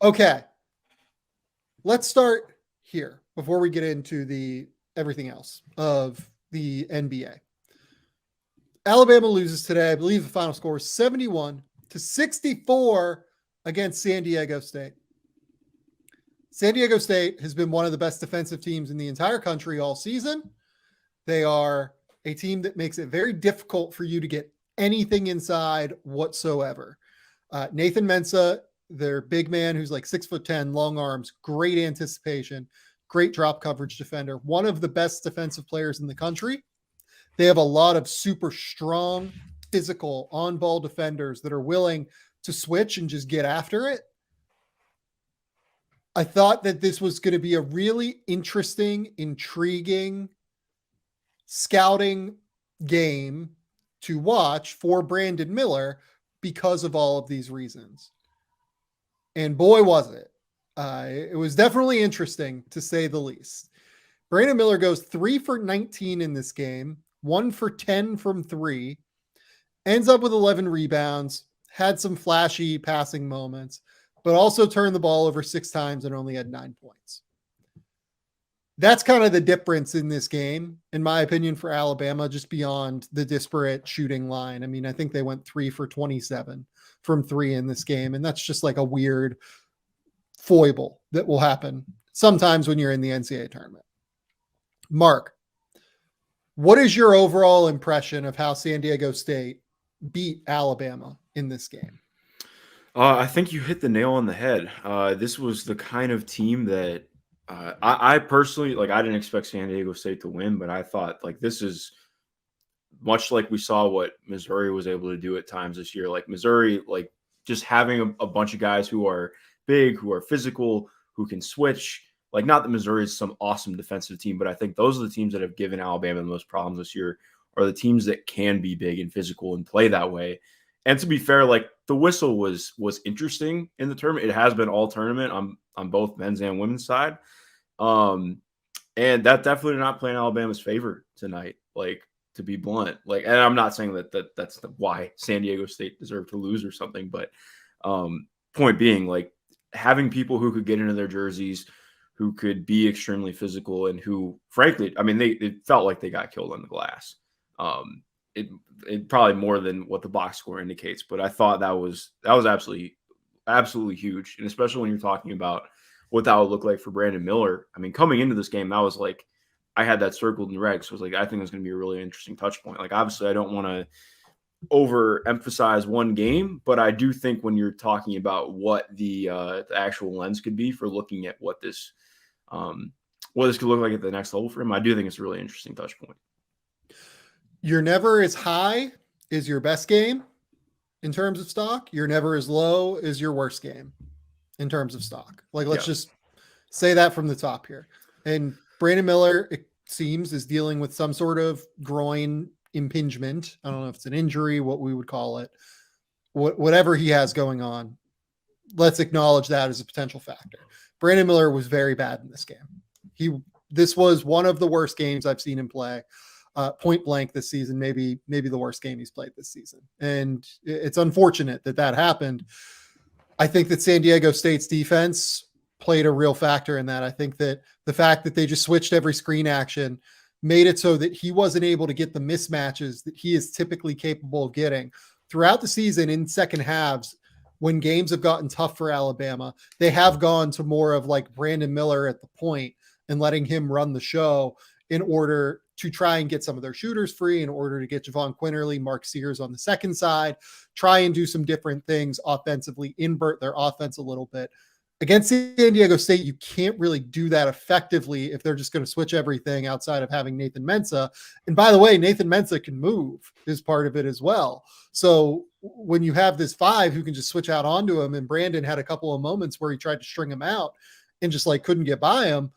Okay. Let's start here before we get into the everything else of the NBA. Alabama loses today. I believe the final score is 71-64 against San Diego State. San Diego State has been one of the best defensive teams in the entire country all season. They are a team that makes it very difficult for you to get anything inside whatsoever. Nathan Mensah, their big man who's like 6'10", long arms, great anticipation, great drop coverage defender, one of the best defensive players in the country. They have a lot of super strong, physical, on-ball defenders that are willing to switch and just get after it. I thought that this was going to be a really interesting, intriguing scouting game to watch for Brandon Miller because of all of these reasons. And boy, was it. It was definitely interesting, to say the least. Brandon Miller goes 3 for 19 in this game, 1 for 10 from 3, ends up with 11 rebounds, had some flashy passing moments, but also turned the ball over 6 times and only had 9 points. That's kind of the difference in this game, in my opinion, for Alabama, just beyond the disparate shooting line. I mean, I think they went 3 for 27 from 3 in this game, and that's just like a weird foible that will happen sometimes when you're in the NCAA tournament. Mark, what is your overall impression of how San Diego State beat Alabama in this game? I think you hit the nail on the head. This was the kind of team that I personally, like, I didn't expect San Diego State to win, but I thought, like, this is much like we saw what Missouri was able to do at times this year. Like, Missouri, like, just having a bunch of guys who are big, who are physical, who can switch. Like, not that Missouri is some awesome defensive team, but I think those are the teams that have given Alabama the most problems this year, are the teams that can be big and physical and play that way. And to be fair, like, the whistle was interesting in the tournament. It has been all tournament on both men's and women's side. And that definitely not playing Alabama's favor tonight, like, to be blunt. Like, and I'm not saying that's why San Diego State deserved to lose or something, but point being, like, having people who could get into their jerseys, who could be extremely physical, and who, frankly, I mean, it felt like they got killed on the glass. It probably more than what the box score indicates, but I thought that was absolutely huge, and especially when you're talking about what that would look like for Brandon Miller. I mean, coming into this game, that was like, I had that circled in red, so I was like, I think it's going to be a really interesting touch point. Like, obviously, I don't want to overemphasize one game, but I do think when you're talking about what the actual lens could be for looking at what this could look like at the next level for him, I do think it's a really interesting touch point. You're never as high as your best game in terms of stock. You're never as low as your worst game in terms of stock. Like, let's just say that from the top here. And Brandon Miller, it seems, is dealing with some sort of groin impingement. I don't know if it's an injury, what we would call it, whatever he has going on. Let's acknowledge that as a potential factor. Brandon Miller was very bad in this game. This was one of the worst games I've seen him play. Point blank this season, maybe the worst game he's played this season. And it's unfortunate that happened. I think that San Diego State's defense played a real factor in that. I think that the fact that they just switched every screen action made it so that he wasn't able to get the mismatches that he is typically capable of getting throughout the season. In second halves, when games have gotten tough for Alabama, they have gone to more of like Brandon Miller at the point and letting him run the show in order to try and get some of their shooters free, in order to get Javon Quinterly, Mark Sears on the second side, try and do some different things offensively, invert their offense a little bit. Against San Diego State, you can't really do that effectively if they're just going to switch everything outside of having Nathan Mensah. And by the way, Nathan Mensah can move is part of it as well. So when you have this 5 who can just switch out onto him, and Brandon had a couple of moments where he tried to string him out and just like couldn't get by him,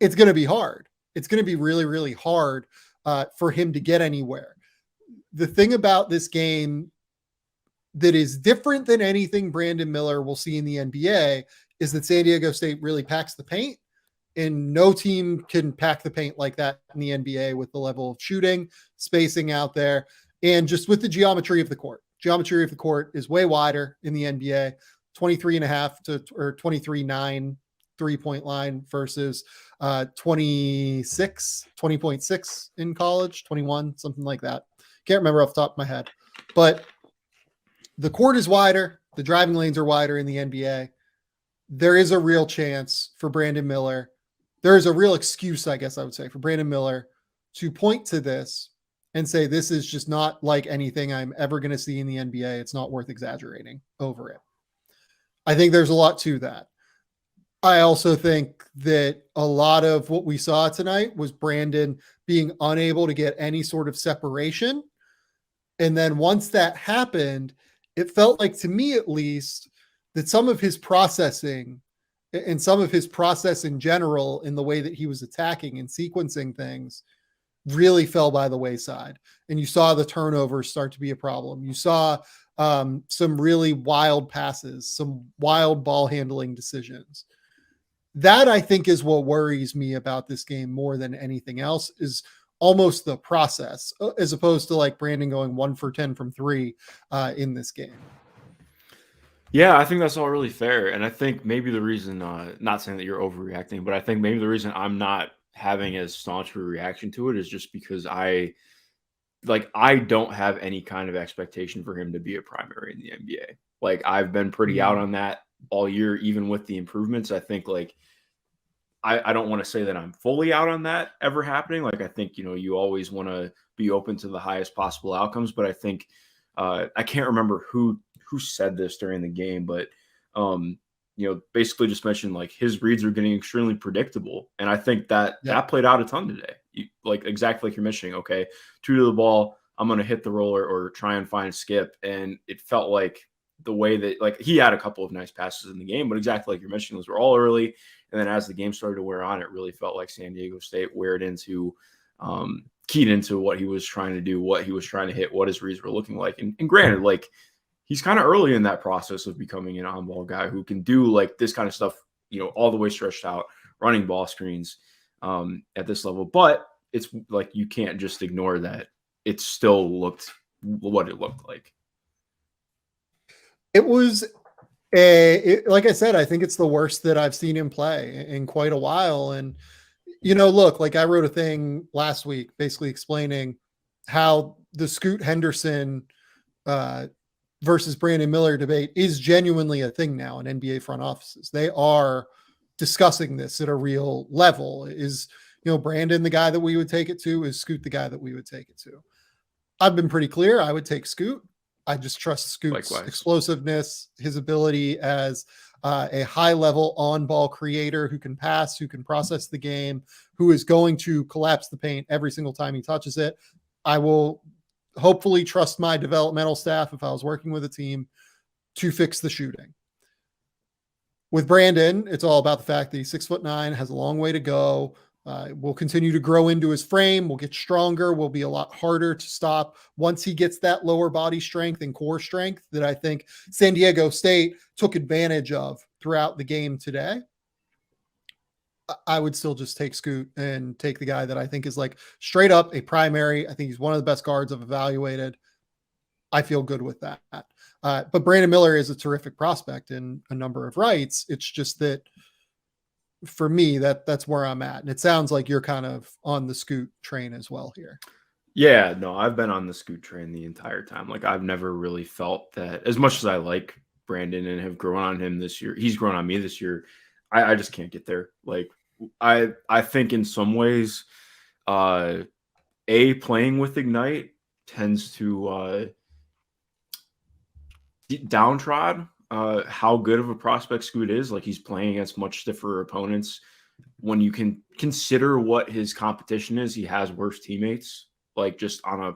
it's going to be hard. It's going to be really, really hard for him to get anywhere. The thing about this game that is different than anything Brandon Miller will see in the NBA is that San Diego State really packs the paint, and no team can pack the paint like that in the NBA with the level of shooting, spacing out there, and just with the geometry of the court. Geometry of the court is way wider in the NBA. 23.9 3-point line versus 20.6 in college, 21, something like that. Can't remember off the top of my head. But the court is wider. The driving lanes are wider in the NBA. There is a real chance for Brandon Miller. There is a real excuse, I guess I would say, for Brandon Miller to point to this and say, this is just not like anything I'm ever going to see in the NBA. It's not worth exaggerating over it. I think there's a lot to that. I also think that a lot of what we saw tonight was Brandon being unable to get any sort of separation. And then once that happened, it felt like, to me at least, that some of his processing and some of his process in general in the way that he was attacking and sequencing things really fell by the wayside. And you saw the turnovers start to be a problem. You saw some really wild passes, some wild ball handling decisions. That, I think, is what worries me about this game more than anything else, is almost the process, as opposed to like Brandon going 1 for 10 from 3 in this game. Yeah, I think that's all really fair. And I think maybe the reason, not saying that you're overreacting, but I think maybe the reason I'm not having as staunch of a reaction to it is just because I don't have any kind of expectation for him to be a primary in the NBA. Like, I've been pretty out on that all year, even with the improvements. I think I don't want to say that I'm fully out on that ever happening. Like, I think, you always want to be open to the highest possible outcomes, but I think I can't remember who said this during the game, but basically just mentioned like his reads are getting extremely predictable. And I think that played out a ton today. Exactly like you're mentioning, okay, 2 to the ball, I'm going to hit the roller or try and find skip. And it felt like the way that he had a couple of nice passes in the game, but exactly like you're mentioning, those were all early. And then as the game started to wear on, it really felt like San Diego State keyed into what he was trying to do, what he was trying to hit, what his reads were looking like. And granted, he's kind of early in that process of becoming an on-ball guy who can do this kind of stuff, all the way stretched out, running ball screens at this level. But it's you can't just ignore that it still looked what it looked like. It was like I said, I think it's the worst that I've seen him play in quite a while. And, look, I wrote a thing last week basically explaining how the Scoot Henderson versus Brandon Miller debate is genuinely a thing now in NBA front offices. They are discussing this at a real level. Is, Brandon the guy that we would take it to? Is Scoot the guy that we would take it to? I've been pretty clear. I would take Scoot. I just trust Scoot's explosiveness, his ability as a high-level on-ball creator who can pass, who can process the game, who is going to collapse the paint every single time he touches it. I will hopefully trust my developmental staff, if I was working with a team, to fix the shooting. With Brandon, it's all about the fact that he's 6'9", has a long way to go. Will continue to grow into his frame. Will get stronger. Will be a lot harder to stop once he gets that lower body strength and core strength that I think San Diego State took advantage of throughout the game today. I would still just take Scoot and take the guy that I think is straight up a primary. I think he's one of the best guards I've evaluated. I feel good with that. But Brandon Miller is a terrific prospect in a number of rights. It's just that for me, that's where I'm at. And it sounds like you're kind of on the Scoot train as well here. Yeah, no, I've been on the Scoot train the entire time. I've never really felt that, as much as I like Brandon and have grown on him this year, he's grown on me this year. I just can't get there. I think in some ways, playing with Ignite tends to downtrod how good of a prospect Scoot is. He's playing against much stiffer opponents. When you can consider what his competition is, he has worse teammates, just on a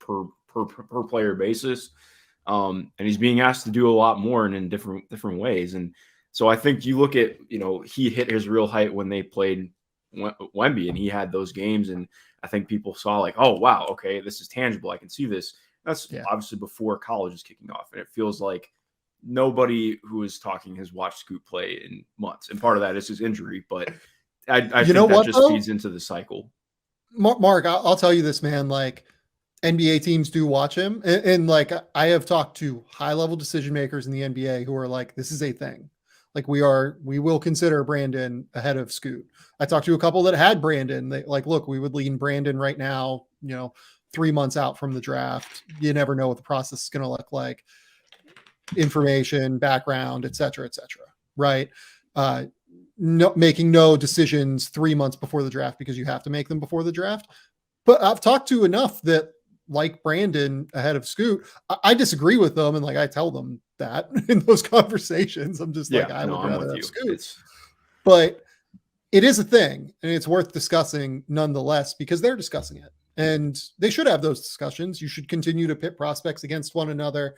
per player basis. And he's being asked to do a lot more and in different ways. And so I think you look at, he hit his real height when they played Wemby, and he had those games. And I think people saw oh, wow, okay, this is tangible. I can see this. That's obviously before college is kicking off. And it feels like nobody who is talking has watched Scoot play in months. And part of that is his injury, but I think that just feeds into the cycle. Mark, I'll tell you this, man, NBA teams do watch him. And like, I have talked to high level decision makers in the NBA who are like, this is a thing. Like we will consider Brandon ahead of Scoot. I talked to a couple that had Brandon. They like, look, we would lean Brandon right now, 3 months out from the draft. You never know what the process is going to look like. Information, background, et cetera, right? Making no decisions 3 months before the draft because you have to make them before the draft. But I've talked to enough that like Brandon ahead of Scoot. I disagree with them, and like I tell them that in those conversations. I'm just like, I would rather have Scoot. But it is a thing, and it's worth discussing nonetheless because they're discussing it. And they should have those discussions. You should continue to pit prospects against one another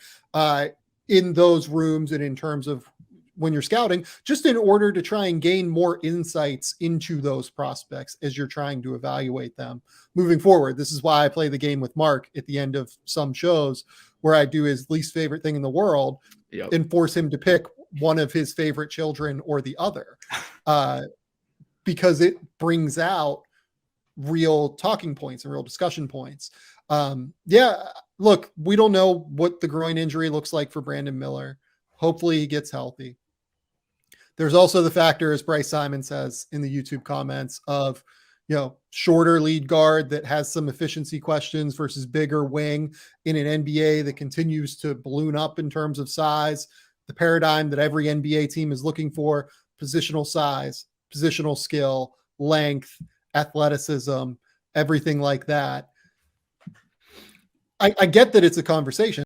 in those rooms and in terms of when you're scouting, just in order to try and gain more insights into those prospects as you're trying to evaluate them moving forward. This is why I play the game with Mark at the end of some shows where I do his least favorite thing in the world and force him to pick one of his favorite children or the other, because it brings out real talking points and real discussion points. Look, we don't know what the groin injury looks like for Brandon Miller. Hopefully he gets healthy. There's also the factor, as Bryce Simon says in the YouTube comments, of shorter lead guard that has some efficiency questions versus bigger wing in an NBA that continues to balloon up in terms of size. The paradigm that every NBA team is looking for: positional size, positional skill, length, athleticism, everything like that. I get that it's a conversation.